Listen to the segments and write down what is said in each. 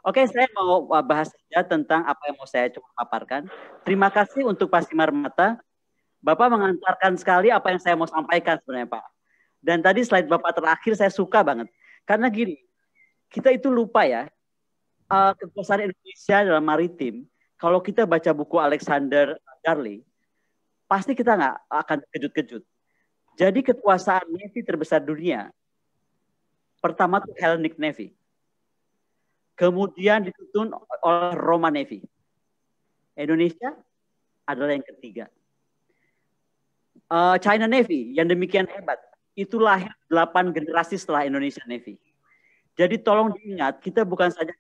Oke, saya mau bahas saja tentang apa yang mau saya coba paparkan. Terima kasih untuk Pak Simarmata. Bapak mengantarkan sekali apa yang saya mau sampaikan sebenarnya, Pak. Dan tadi slide Bapak terakhir saya suka banget. Karena gini, kita itu lupa ya, kekuasaan Indonesia dalam maritim. Kalau kita baca buku Alexander Darley, pasti kita nggak akan kejut-kejut. Jadi kekuasaan Navy terbesar dunia, pertama tuh Hellenic Navy. Kemudian dituntun oleh Roman Navy. Indonesia adalah yang ketiga. China Navy yang demikian hebat, itu lahir 8 generasi setelah Indonesia Navy. Jadi tolong diingat, kita bukan saja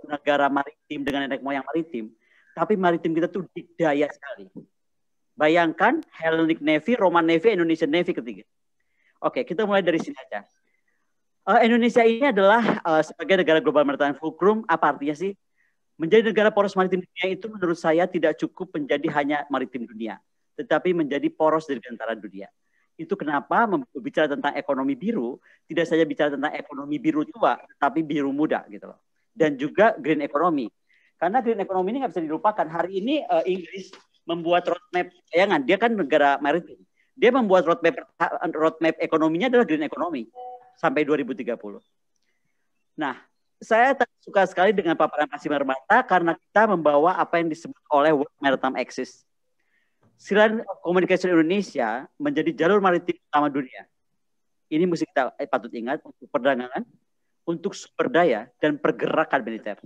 negara maritim dengan nenek moyang maritim, tapi maritim kita tuh dikdaya sekali. Bayangkan Hellenic Navy, Roman Navy, Indonesian Navy ketiga. Oke, kita mulai dari sini aja. Indonesia ini adalah sebagai negara global maritime fulcrum. Apa artinya sih? Menjadi negara poros maritim dunia itu menurut saya tidak cukup menjadi hanya maritim dunia, tetapi menjadi poros dari antara dunia. Itu kenapa berbicara tentang ekonomi biru, tidak saja bicara tentang ekonomi biru tua, tapi biru muda gitu loh. Dan juga green economy. Karena green economy ini nggak bisa dilupakan. Hari ini Inggris membuat roadmap, jangan, dia kan negara maritim. Dia membuat roadmap ekonominya adalah green economy sampai 2030. Nah, saya suka sekali dengan paparan Pak Simarmata karena kita membawa apa yang disebut oleh World Maritime Axis. Silent Communication Indonesia menjadi jalur maritim utama dunia. Ini mesti kita patut ingat untuk perdagangan, untuk sumber daya, dan pergerakan militer.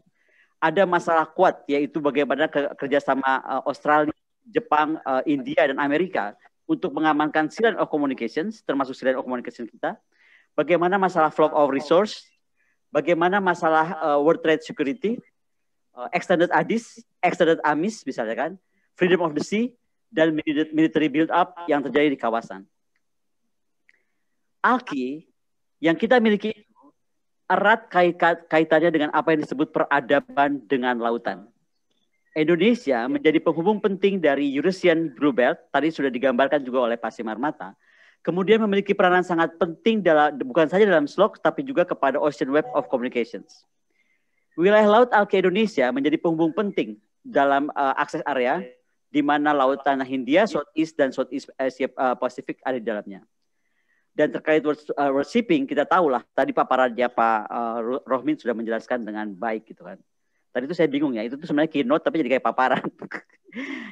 Ada masalah kuat, yaitu bagaimana kerjasama Australia, Jepang, India, dan Amerika untuk mengamankan silent of communications, termasuk silent of communication kita. Bagaimana masalah flow of resource, bagaimana masalah World Trade Security, extended ADIS, extended AMIS misalnya kan, freedom of the sea, dan military build up yang terjadi di kawasan. ALKI yang kita miliki erat kaitannya dengan apa yang disebut peradaban dengan lautan. Indonesia menjadi penghubung penting dari Eurasian Blue Belt, tadi sudah digambarkan juga oleh Pak Simarmata. Kemudian memiliki peranan sangat penting bukan saja dalam SLOC, tapi juga kepada Ocean Web of Communications. Wilayah laut ALKI Indonesia menjadi penghubung penting dalam akses area, di mana lautan Hindia, Southeast, dan Southeast Asia Pasifik ada di dalamnya. Dan terkait world shipping, kita tahulah, tadi paparannya Pak Rohmin sudah menjelaskan dengan baik gitu kan. Tadi itu saya bingung ya, itu tuh sebenarnya keynote, tapi jadi kayak paparan.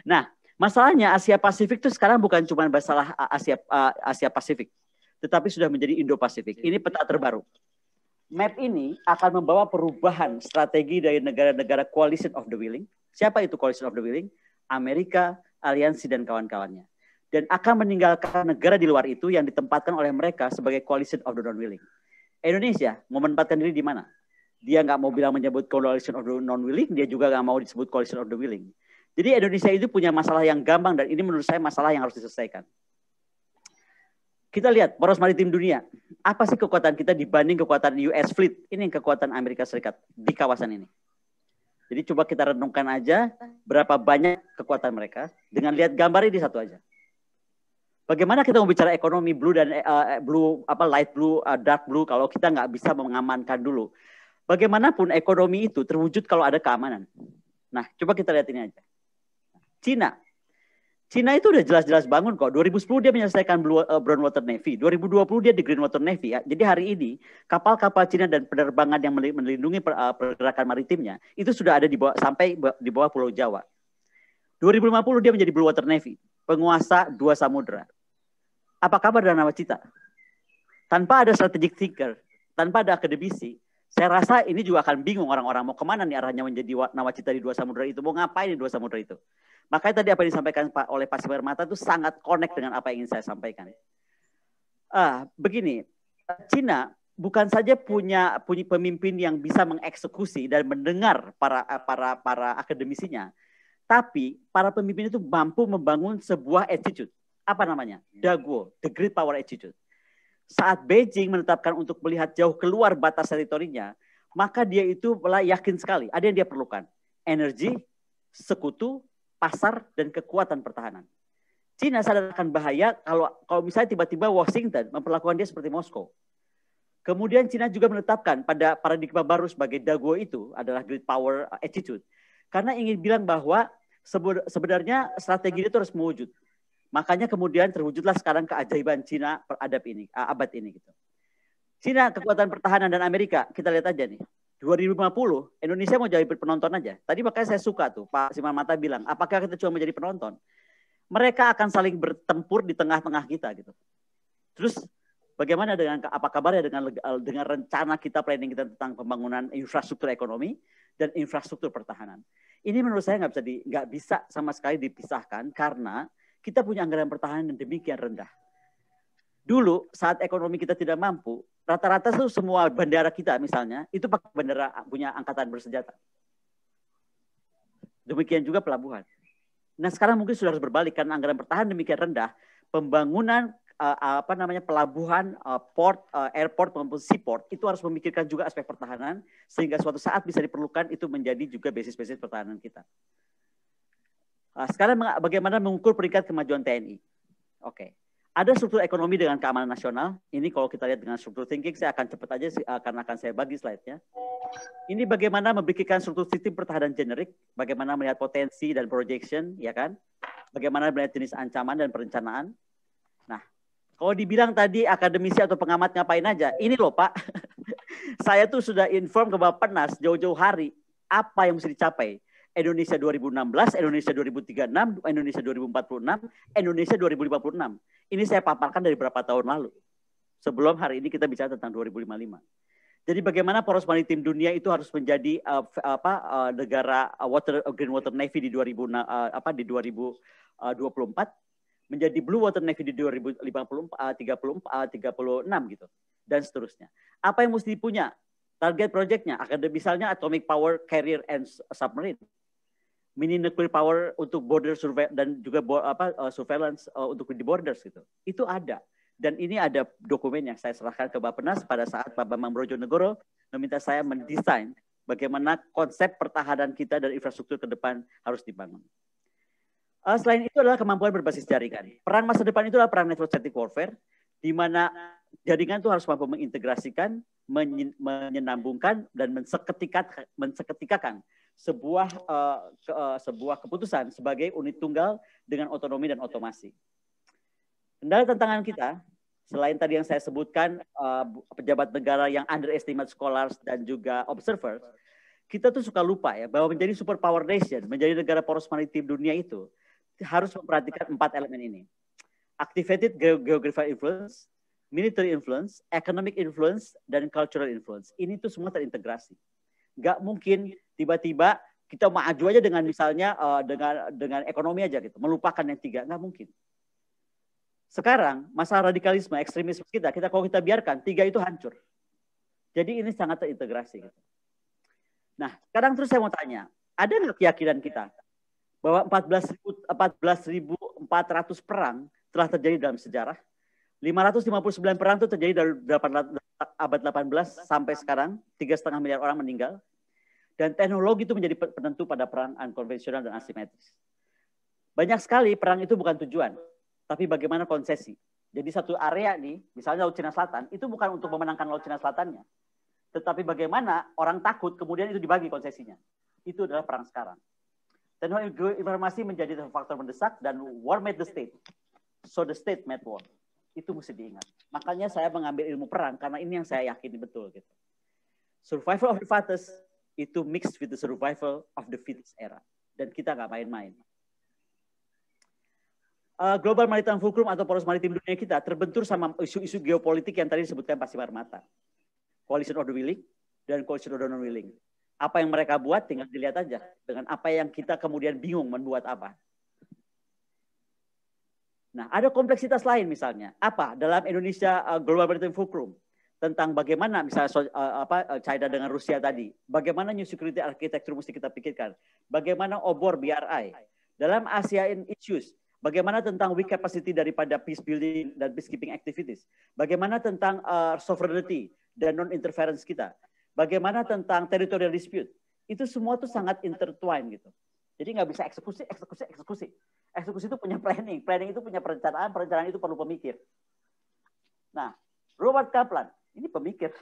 Nah, masalahnya Asia Pasifik itu sekarang bukan cuma masalah Asia Pasifik, tetapi sudah menjadi Indo-Pasifik. Ini peta terbaru. Map ini akan membawa perubahan strategi dari negara-negara Coalition of the Willing. Siapa itu Coalition of the Willing? Amerika, aliansi, dan kawan-kawannya. Dan akan meninggalkan negara di luar itu yang ditempatkan oleh mereka sebagai Coalition of the Non-Willing. Indonesia mau menempatkan diri di mana? Dia nggak mau bilang menyebut Coalition of the Non-Willing, dia juga nggak mau disebut Coalition of the Willing. Jadi Indonesia itu punya masalah yang gampang dan ini menurut saya masalah yang harus diselesaikan. Kita lihat poros maritim dunia. Apa sih kekuatan kita dibanding kekuatan US Fleet? Ini kekuatan Amerika Serikat di kawasan ini. Jadi coba kita renungkan aja berapa banyak kekuatan mereka dengan lihat gambar ini satu aja. Bagaimana kita mau bicara ekonomi blue dan light blue, dark blue kalau kita nggak bisa mengamankan dulu. Bagaimanapun ekonomi itu terwujud kalau ada keamanan. Nah, coba kita lihat ini aja. Cina itu udah jelas-jelas bangun kok. 2010 dia menyelesaikan Brown Water Navy. 2020 dia di Green Water Navy. Ya. Jadi hari ini kapal-kapal Cina dan penerbangan yang melindungi pergerakan maritimnya itu sudah ada sampai di bawah Pulau Jawa. 2050 dia menjadi Blue Water Navy, penguasa 2 samudera. Apa kabar dengan nawacita? Tanpa ada strategic thinker, tanpa ada akademisi, saya rasa ini juga akan bingung orang-orang mau kemana nih arahnya menjadi nawacita di 2 samudera itu, mau ngapain di 2 samudera itu. Makanya tadi apa yang disampaikan oleh Pak Simarmata itu sangat connect dengan apa yang ingin saya sampaikan. Begini, Cina bukan saja punya pemimpin yang bisa mengeksekusi dan mendengar para akademisinya, tapi para pemimpin itu mampu membangun sebuah attitude. Apa namanya? Daguo, the great power attitude. Saat Beijing menetapkan untuk melihat jauh keluar batas teritorinya, maka dia itu yakin sekali ada yang dia perlukan. Energi, sekutu, pasar, dan kekuatan pertahanan. Cina sadar akan bahaya kalau misalnya tiba-tiba Washington memperlakukan dia seperti Moskow. Kemudian Cina juga menetapkan pada paradigma baru sebagai Daguo itu adalah great power attitude. Karena ingin bilang bahwa sebenarnya strategi itu harus mewujud. Makanya kemudian terwujudlah sekarang keajaiban Cina abad ini gitu. Cina kekuatan pertahanan dan Amerika, kita lihat aja nih. 2050 Indonesia mau jadi penonton aja. Tadi makanya saya suka tuh Pak Siman Mata bilang, apakah kita cuma menjadi penonton? Mereka akan saling bertempur di tengah-tengah kita gitu. Terus bagaimana dengan apa kabarnya dengan rencana kita, planning kita tentang pembangunan infrastruktur ekonomi dan infrastruktur pertahanan? Ini menurut saya nggak bisa sama sekali dipisahkan karena kita punya anggaran pertahanan yang demikian rendah. Dulu saat ekonomi kita tidak mampu, rata-rata tuh semua bandara kita misalnya itu pakai bandara punya angkatan bersenjata. Demikian juga pelabuhan. Nah sekarang mungkin sudah harus berbalik karena anggaran pertahanan demikian rendah, pembangunan pelabuhan, port, airport maupun seaport itu harus memikirkan juga aspek pertahanan sehingga suatu saat bisa diperlukan itu menjadi juga basis-basis pertahanan kita. Sekarang bagaimana mengukur peringkat kemajuan TNI? Oke. Ada struktur ekonomi dengan keamanan nasional. Ini kalau kita lihat dengan struktur thinking, saya akan cepat aja karena akan saya bagi slide-nya. Ini bagaimana membikin struktur sistem pertahanan generik, bagaimana melihat potensi dan projection, ya kan? Bagaimana melihat jenis ancaman dan perencanaan. Nah, kalau dibilang tadi akademisi atau pengamat ngapain aja, ini loh Pak, saya tuh sudah inform ke Bappenas jauh-jauh hari apa yang mesti dicapai. Indonesia 2016, Indonesia 2036, Indonesia 2046, Indonesia 2056. Ini saya paparkan dari beberapa tahun lalu. Sebelum hari ini kita bicara tentang 2055. Jadi bagaimana poros maritim dunia itu harus menjadi negara Green Water Navy di 2024, menjadi Blue Water Navy di 2036 gitu, dan seterusnya. Apa yang mesti punya? Target projectnya, misalnya Atomic Power Carrier and Submarine, mini nuclear power untuk border survey dan juga surveillance untuk di borders gitu. Itu ada. Dan ini ada dokumen yang saya serahkan ke Bappenas pada saat Pak Bambang Brojonegoro meminta saya mendesain bagaimana konsep pertahanan kita dan infrastruktur ke depan harus dibangun. Selain itu adalah kemampuan berbasis jaringan. Perang masa depan itu adalah perang network static warfare, di mana jaringan itu harus mampu mengintegrasikan, menyenambungkan, dan menseketikakan sebuah keputusan sebagai unit tunggal dengan otonomi dan otomasi. Kendala tantangan kita, selain tadi yang saya sebutkan, pejabat negara yang underestimate scholars dan juga observers, kita tuh suka lupa ya, bahwa menjadi superpower nation, menjadi negara poros maritim dunia itu, harus memperhatikan 4 elemen ini. Activated geographical influence, military influence, economic influence, dan cultural influence. Ini tuh semua terintegrasi. Nggak mungkin tiba-tiba kita maju aja dengan misalnya dengan ekonomi aja gitu, melupakan yang 3, nggak mungkin. Sekarang masalah radikalisme, ekstremisme kita kalau kita biarkan 3 itu hancur. Jadi ini sangat terintegrasi gitu. Nah, sekarang terus saya mau tanya, ada nggak keyakinan kita bahwa 14.400 perang telah terjadi dalam sejarah? 559 perang itu terjadi dari abad 18 sampai sekarang, 3,5 miliar orang meninggal. Dan teknologi itu menjadi penentu pada perang unkonvensional dan asimetris. Banyak sekali perang itu bukan tujuan, tapi bagaimana konsesi. Jadi satu area nih, misalnya Laut Cina Selatan, itu bukan untuk memenangkan Laut Cina Selatannya. Tetapi bagaimana orang takut, kemudian itu dibagi konsesinya. Itu adalah perang sekarang. Teknologi informasi menjadi faktor mendesak dan war made the state. So the state made war. Itu mesti diingat. Makanya saya mengambil ilmu perang, karena ini yang saya yakini betul. Gitu. Survival of the fittest itu mixed with the survival of the fittest era. Dan kita nggak main-main. Global Maritime Fulcrum atau poros maritim dunia kita terbentur sama isu-isu geopolitik yang tadi disebutkan Pak Siman Mata. Coalition of the willing dan coalition of the non-willing. Apa yang mereka buat tinggal dilihat aja. Dengan apa yang kita kemudian bingung membuat apa. Nah, ada kompleksitas lain misalnya. Apa? Dalam Indonesia Global Maritime Fulcrum. Tentang bagaimana misalnya China dengan Rusia tadi. Bagaimana new security architecture mesti kita pikirkan. Bagaimana obor BRI. Dalam ASEAN issues. Bagaimana tentang weak capacity daripada peace building dan peacekeeping activities. Bagaimana tentang sovereignty dan non-interference kita. Bagaimana tentang territorial dispute. Itu semua tuh sangat intertwined gitu. Jadi nggak bisa eksekusi. Eksekusi itu punya planning. Planning itu punya perencanaan. Perencanaan itu perlu pemikir. Nah, Robert Kaplan. Ini pemikir.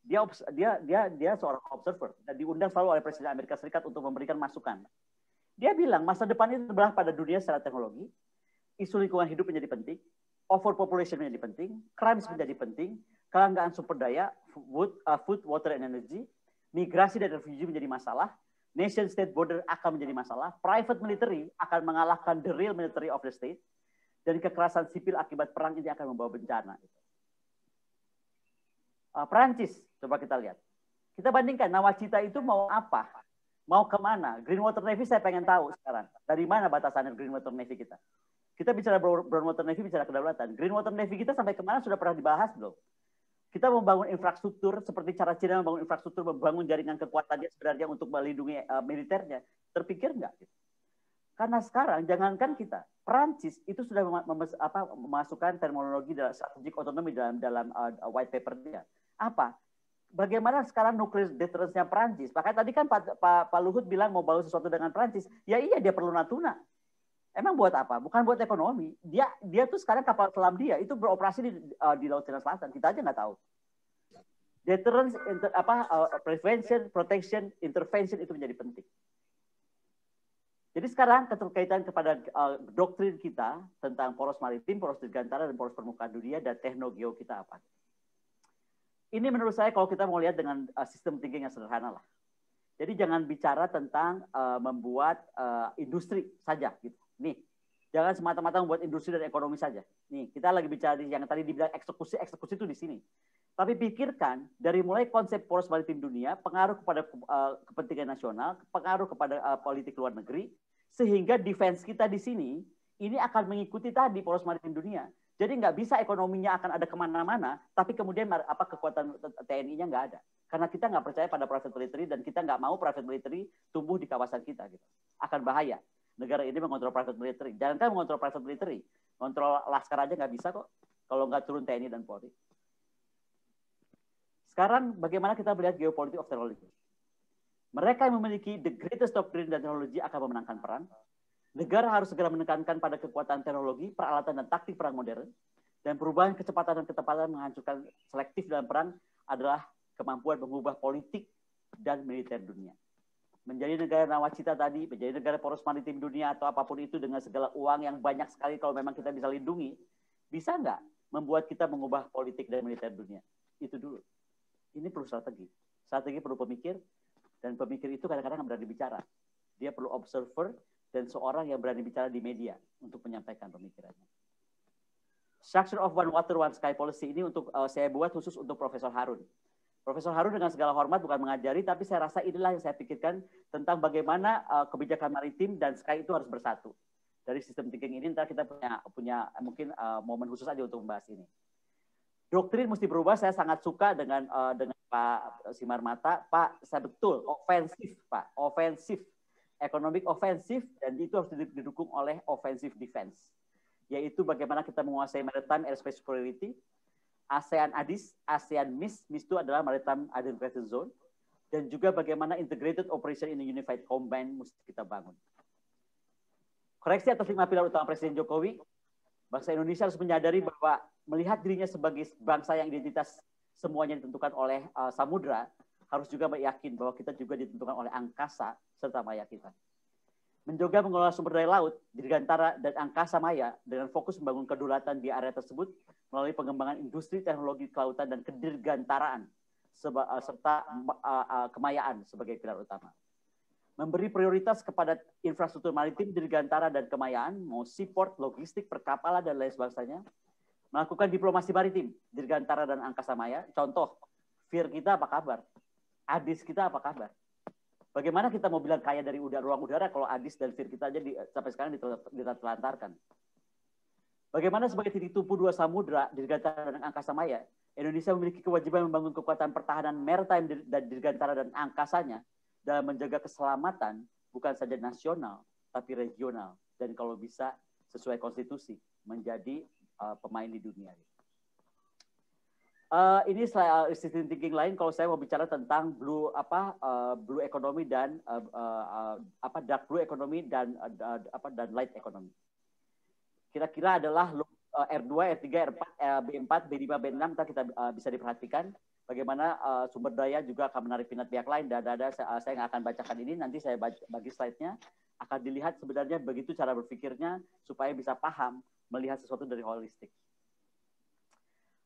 Dia seorang observer dan diundang selalu oleh Presiden Amerika Serikat untuk memberikan masukan. Dia bilang masa depan itu terbelah pada dunia secara teknologi, isu lingkungan hidup menjadi penting, overpopulation menjadi penting, crimes menjadi penting, kelangkaan sumber daya, food, water, and energy, migrasi dan refugee menjadi masalah, nation state border akan menjadi masalah, private military akan mengalahkan the real military of the state, dan kekerasan sipil akibat perang ini akan membawa bencana. Perancis, coba kita lihat. Kita bandingkan, nawacita itu mau apa? Mau kemana? Greenwater Navy saya pengen tahu sekarang. Dari mana batasannya Greenwater Navy kita? Kita bicara Brownwater Navy, bicara kedaulatan. Greenwater Navy kita sampai kemana sudah pernah dibahas belum? Kita membangun infrastruktur seperti cara Cina membangun infrastruktur, membangun jaringan kekuatan dia sebenarnya untuk melindungi militernya. Terpikir nggak? Karena sekarang jangankan kita, Perancis itu sudah memasukkan terminologi dalam strategic autonomy dalam white paper dia. Apa? Bagaimana sekarang nuclear deterrence-nya Perancis? Makanya tadi kan Pak Luhut bilang mau bangun sesuatu dengan Perancis. Ya iya, dia perlu Natuna. Emang buat apa? Bukan buat ekonomi. Dia tuh sekarang kapal selam dia itu beroperasi di Laut Cina Selatan. Kita aja nggak tahu. Deterrence, prevention, protection, intervention itu menjadi penting. Jadi sekarang keterkaitan kepada doktrin kita tentang poros maritim, poros dirgantara, dan poros permukaan dunia dan teknogeo kita apa? Ini menurut saya kalau kita mau lihat dengan sistem thinking yang sederhana lah. Jadi jangan bicara tentang membuat industri saja gitu. Nih, jangan semata-mata membuat industri dan ekonomi saja. Nih, kita lagi bicara yang tadi dibilang eksekusi itu di sini. Tapi pikirkan dari mulai konsep poros maritim dunia, pengaruh kepada kepentingan nasional, pengaruh kepada politik luar negeri, sehingga defense kita di sini ini akan mengikuti tadi poros maritim dunia. Jadi nggak bisa ekonominya akan ada kemana-mana, tapi kemudian kekuatan TNI-nya nggak ada. Karena kita nggak percaya pada private military dan kita nggak mau private military tumbuh di kawasan kita. Gitu. Akan bahaya. Negara ini mengontrol private military. Jangankan mengontrol private military, kontrol laskar aja nggak bisa kok kalau nggak turun TNI dan Polri. Sekarang bagaimana kita melihat geopolitik of technology? Mereka yang memiliki the greatest doctrine dan teknologi akan memenangkan perang. Negara harus segera menekankan pada kekuatan teknologi, peralatan dan taktik perang modern, dan perubahan kecepatan dan ketepatan menghancurkan selektif dalam perang adalah kemampuan mengubah politik dan militer dunia. Menjadi negara nawacita tadi, menjadi negara poros maritim dunia atau apapun itu dengan segala uang yang banyak sekali kalau memang kita bisa lindungi, bisa nggak membuat kita mengubah politik dan militer dunia? Itu dulu. Ini perlu strategi. Strategi perlu pemikir, dan pemikir itu kadang-kadang nggak berani bicara. Dia perlu observer, dan seorang yang berani bicara di media untuk menyampaikan pemikirannya. Structure of One Water, One Sky Policy ini untuk saya buat khusus untuk Profesor Harun. Profesor Harun dengan segala hormat bukan mengajari, tapi saya rasa inilah yang saya pikirkan tentang bagaimana kebijakan maritim dan sky itu harus bersatu. Dari sistem thinking ini, ntar kita punya mungkin momen khusus aja untuk membahas ini. Doktrin mesti berubah. Saya sangat suka dengan Pak Simarmata. Pak, saya betul ofensif, Pak, ofensif. Economic offensive, dan itu harus didukung oleh offensive defense, yaitu bagaimana kita menguasai maritime airspace superiority, ASEAN ADIS, ASEAN MIS itu adalah maritime identification zone, dan juga bagaimana integrated operation in a unified combine mesti kita bangun. Koreksi atas 5 pilar utama Presiden Jokowi, bangsa Indonesia harus menyadari bahwa melihat dirinya sebagai bangsa yang identitas semuanya ditentukan oleh samudra, harus juga yakin bahwa kita juga ditentukan oleh angkasa serta maya kita. Menjaga mengelola sumber daya laut, dirgantara dan angkasa maya dengan fokus membangun kedaulatan di area tersebut melalui pengembangan industri teknologi kelautan dan kedirgantaraan serta kemayaan sebagai pilar utama. Memberi prioritas kepada infrastruktur maritim, dirgantara dan kemayaan, mau seaport, logistik, perkapalan dan lain sebagainya. Melakukan diplomasi maritim, dirgantara dan angkasa maya. Contoh, FIR kita apa kabar? ADIS kita apa kabar? Bagaimana kita mau bilang kaya dari ruang udara kalau ADIS dan FIR kita aja sampai sekarang ditelantarkan? Bagaimana sebagai titik tumpu dua samudra, dirgantara dan angkasa maya, Indonesia memiliki kewajiban membangun kekuatan pertahanan maritime dan dirgantara dan angkasanya dalam menjaga keselamatan bukan saja nasional, tapi regional. Dan kalau bisa sesuai konstitusi, menjadi pemain di dunia. Ini sistem thinking lain kalau saya mau bicara tentang blue economy dan dark blue economy dan light economy. Kira-kira adalah R2, R3, R4, B4, B5, B6 kita bisa diperhatikan. Bagaimana sumber daya juga akan menarik minat pihak lain. Saya nggak akan bacakan ini, nanti saya bagi slide-nya. Akan dilihat sebenarnya begitu cara berpikirnya supaya bisa paham melihat sesuatu dari holistik.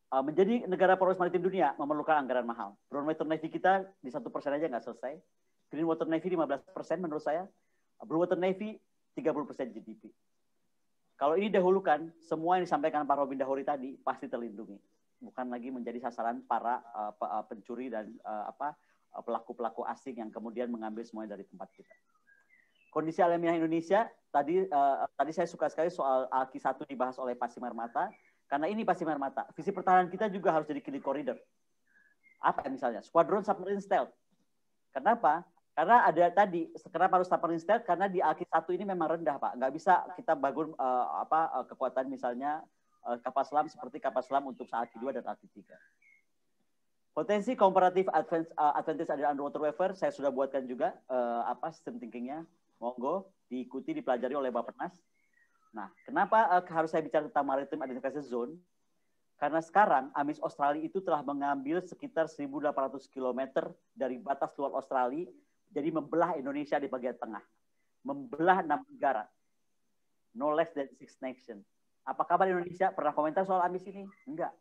Menjadi negara poros maritim dunia memerlukan anggaran mahal. Brown Water Navy kita di 1% aja nggak selesai. Green Water Navy 15% menurut saya. Blue Water Navy 30% GDP. Kalau ini dahulukan, semua yang disampaikan Pak Robin Dahuri tadi pasti terlindungi. Bukan lagi menjadi sasaran para pencuri dan pelaku-pelaku asing yang kemudian mengambil semuanya dari tempat kita. Kondisi alamiah Indonesia, tadi saya suka sekali soal Alki 1 dibahas oleh Pak Simarmata. Karena ini Pak Simarmata, visi pertahanan kita juga harus jadi killing corridor. Apa misalnya? Squadron Submarine Stealth. Kenapa? Karena ada tadi, kenapa harus submarine stealth? Karena di Alki 1 ini memang rendah, Pak. Nggak bisa kita bangun kekuatan misalnya kapal selam seperti kapal selam untuk Alki 2 dan Alki 3. Potensi comparative advantage ada underwater warfare, saya sudah buatkan juga sistem thinkingnya. Monggo diikuti, dipelajari oleh Bappenas. Nah, kenapa harus saya bicara tentang maritime identification zone? Karena sekarang AMIS Australia itu telah mengambil sekitar 1.800 km dari batas luar Australia, jadi membelah Indonesia di bagian tengah. Membelah 6 negara. No less than 6 nations. Apa kabar Indonesia? Pernah komentar soal AMIS ini? Enggak.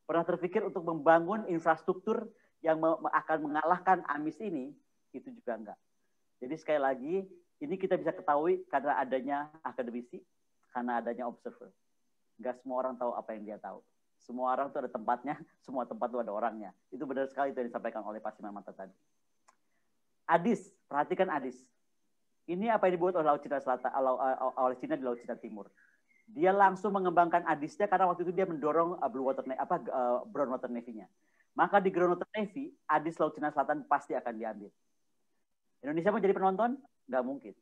Pernah terpikir untuk membangun infrastruktur yang akan mengalahkan AMIS ini? Itu juga enggak. Jadi sekali lagi, ini kita bisa ketahui karena adanya akademisi, karena adanya observer. Enggak semua orang tahu apa yang dia tahu. Semua orang itu ada tempatnya, semua tempat itu ada orangnya. Itu benar sekali itu yang disampaikan oleh Pak Simarmata tadi. ADIS, perhatikan ADIS. Ini apa yang dibuat oleh Laut Cina Selatan, oleh Cina di Laut Cina Timur. Dia langsung mengembangkan ADIS-nya karena waktu itu dia mendorong Brown Water Navy-nya. Maka di Brown Water Navy, ADIS Laut Cina Selatan pasti akan diambil. Indonesia mau jadi penonton? Nggak mungkin.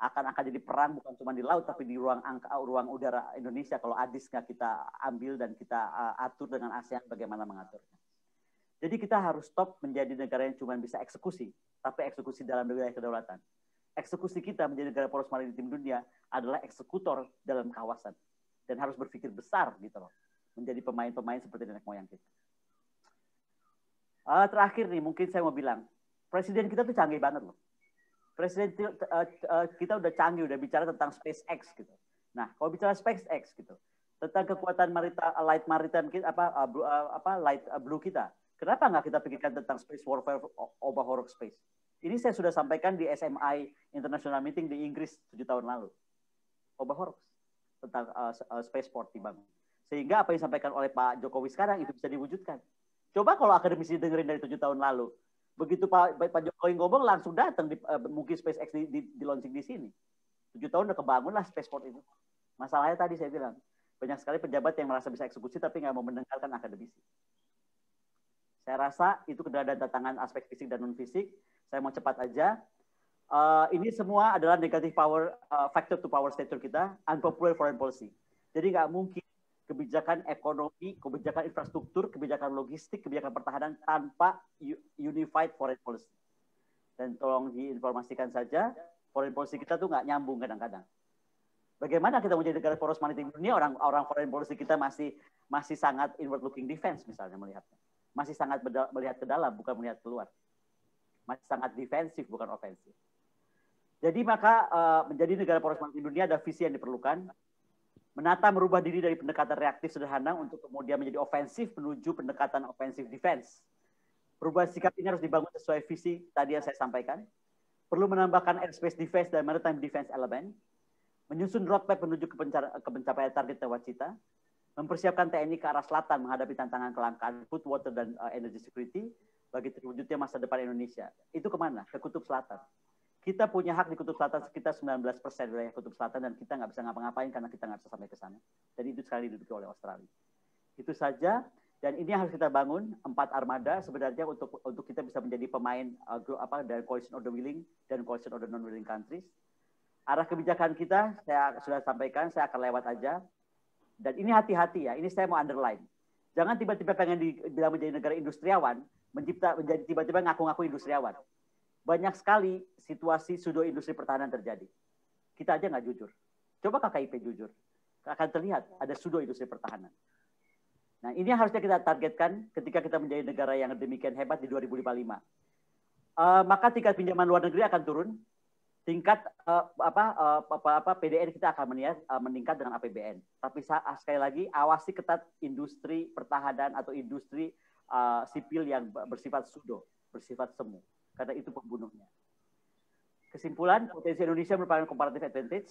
Akan jadi perang bukan cuma di laut tapi di ruang udara Indonesia kalau ADIS nggak kita ambil dan kita atur dengan ASEAN bagaimana mengaturnya. Jadi kita harus stop menjadi negara yang cuma bisa eksekusi, tapi eksekusi dalam wilayah kedaulatan. Eksekusi kita menjadi negara poros maritim dunia adalah eksekutor dalam kawasan dan harus berpikir besar gitu loh, menjadi pemain-pemain seperti nenek moyang kita. Terakhir nih mungkin saya mau bilang, presiden kita tuh canggih banget loh. Presiden kita udah canggih, udah bicara tentang SpaceX gitu. Nah, kalau bicara SpaceX gitu, tentang kekuatan light maritime kita, light blue kita, kenapa nggak kita pikirkan tentang space warfare over horror space? Ini saya sudah sampaikan di SMI International Meeting di Inggris 7 tahun lalu. Over horror tentang spaceport dibangun. Sehingga apa yang disampaikan oleh Pak Jokowi sekarang itu bisa diwujudkan. Coba kalau akademisi dengerin dari 7 tahun lalu. Begitu Pak Jokowi ngomong langsung datang mungkin SpaceX di launching di sini. 7 tahun udah kebangun lah spaceport itu. Masalahnya tadi saya bilang banyak sekali pejabat yang merasa bisa eksekusi tapi nggak mau mendengarkan akademisi. Saya rasa itu keberadaan tantangan aspek fisik dan non fisik. Saya mau cepat aja. Ini semua adalah negative power factor to power stature kita, unpopular foreign policy. Jadi nggak mungkin kebijakan ekonomi, kebijakan infrastruktur, kebijakan logistik, kebijakan pertahanan tanpa unified foreign policy. Dan tolong diinformasikan saja, foreign policy kita tuh nggak nyambung kadang-kadang. Bagaimana kita menjadi negara poros maritim dunia, orang foreign policy kita masih sangat inward looking defense misalnya melihatnya. Masih sangat melihat ke dalam, bukan melihat keluar. Masih sangat defensif, bukan ofensif. Jadi maka menjadi negara poros maritim dunia ada visi yang diperlukan. Menata merubah diri dari pendekatan reaktif sederhana untuk kemudian menjadi ofensif menuju pendekatan ofensif defense. Perubahan sikap ini harus dibangun sesuai visi tadi yang saya sampaikan. Perlu menambahkan airspace defense dan maritime defense element. Menyusun roadmap menuju ke pencapaian target nawacita. Mempersiapkan TNI ke arah selatan menghadapi tantangan kelangkaan food, water, dan energy security bagi terwujudnya masa depan Indonesia. Itu kemana? Ke Kutub Selatan. Kita punya hak di Kutub Selatan sekitar 19% wilayah Kutub Selatan dan kita nggak bisa ngapa-ngapain karena kita nggak bisa sampai ke sana. Dan itu sekali diduduki oleh Australia. Itu saja. Dan ini harus kita bangun 4 armada sebenarnya untuk kita bisa menjadi pemain dari coalition of the willing dan coalition of the non-willing countries. Arah kebijakan kita saya sudah sampaikan, saya akan lewat aja. Dan ini hati-hati ya. Ini saya mau underline. Jangan tiba-tiba pengen dibilang menjadi negara industriawan, menjadi tiba-tiba ngaku-ngaku industriawan. Banyak sekali situasi pseudo industri pertahanan terjadi. Kita aja nggak jujur. Coba KKIP jujur. akan terlihat ada pseudo industri pertahanan. Nah, ini yang harusnya kita targetkan ketika kita menjadi negara yang demikian hebat di 2055. Maka tingkat pinjaman luar negeri akan turun, tingkat PDN kita akan meningkat dengan APBN. Tapi sekali lagi awasi ketat industri pertahanan atau industri sipil yang bersifat pseudo, bersifat semu, karena itu pembunuhnya. Kesimpulan, potensi Indonesia merupakan comparative advantage.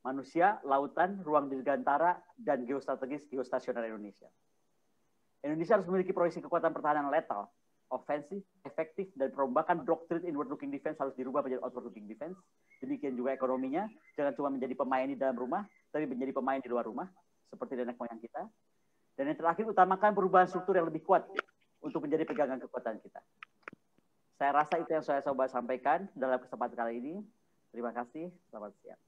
Manusia, lautan, ruang dirgantara, dan geostrategis geostasioner Indonesia. Indonesia harus memiliki proyeksi kekuatan pertahanan letal, ofensif, efektif, dan perombakan doktrin inward-looking defense harus dirubah menjadi outward-looking defense. Demikian juga ekonominya, jangan cuma menjadi pemain di dalam rumah, tapi menjadi pemain di luar rumah, seperti nenek moyang kita. Dan yang terakhir, utamakan perubahan struktur yang lebih kuat untuk menjadi pegangan kekuatan kita. Saya rasa itu yang saya coba sampaikan dalam kesempatan kali ini. Terima kasih, selamat siang.